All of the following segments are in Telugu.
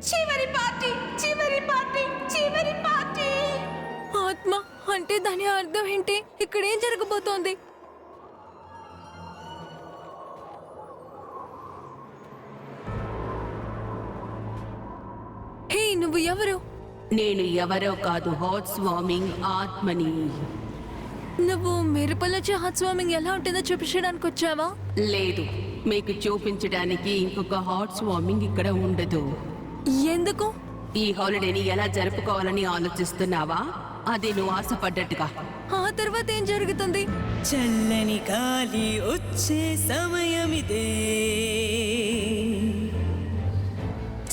చివరి పార్టీ చివరి పార్టీ చివరి పార్టీ. ఆత్మ అంటే దాని అర్థం ఏంటి? ఇక్కడ ఏం జరగబోతోంది? హే, నువ్వు ఎవరు? నేను ఎవరో కాదు, హాట్ స్వామింగ్ ఆత్మని. నువ్వు మిరపలొచ్చి హాట్ స్వామింగ్ ఎలా ఉంటుందో చూపించడానికి వచ్చావా? లేదు, మీకు చూపించడానికి ఇంకొక హాట్ స్వామింగ్ ఇక్కడ ఉండదు. ఎందుకు? ఈ హాలిడేని ఎలా జరుపుకోవాలని ఆలోచిస్తున్నావా? అది నువ్వు ఆశపడ్డట్టుగా. ఆ తర్వాత ఏం జరుగుతుంది? చల్లని గాలి వచ్చే సమయమిదే,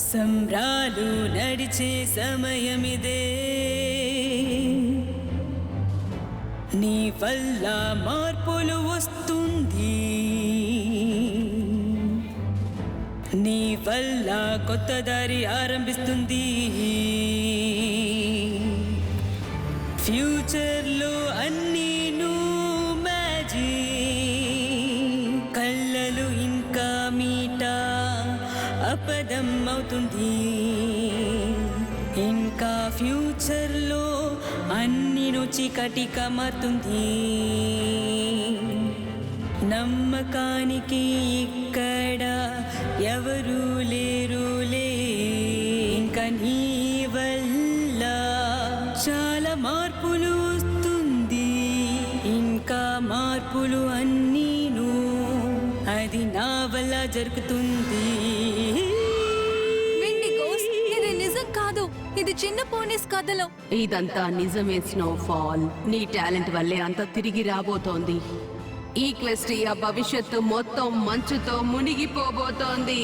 సంబరాలు నడిచే సమయమిదే, నీ వల్ల మార్పులు వస్తుంది, నీ వల్ల కొత్త దారి ఆరంభిస్తుంది. ఫ్యూచర్లో అన్నీ మ్యాజిక్, కళ్ళలు ఇంకా మీట అపదం అవుతుంది. ఇంకా ఫ్యూచర్లో అన్ని చీకటిగా మారుతుంది. నమ్మకానికి ఇక్కడ ఎవరు లేరులే, ఇంకా నీ వల్ల చాలా మార్పులు వస్తుంది. ఇంకా మార్పులు అన్నీను అది నా వల్ల జరుగుతుంది. ఇది నిజం కాదు, ఇది చిన్న పోనీస్ కథలో. ఇదంతా నిజమే స్నోఫాల్, నీ టాలెంట్ వల్లే అంతా తిరిగి రాబోతోంది. ఈక్వెస్ట్రియా భవిష్యత్తు మొత్తం మంచుతో మునిగిపోబోతోంది.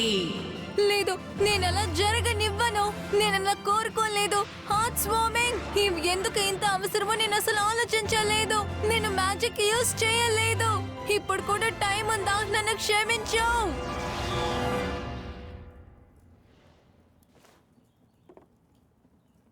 లేదు, నేను అలా జరగనివ్వను. నేను అలా కోరుకోలేదు. హాట్ స్వామింగ్ ఎందుకు ఇంత అవసరమో నేను అసలు ఆలోచించలేదు. నేను మ్యాజిక్ యూజ్ చేయలేదు. ఇప్పుడు కూడా టైం ఉందా? నన్ను క్షమించు.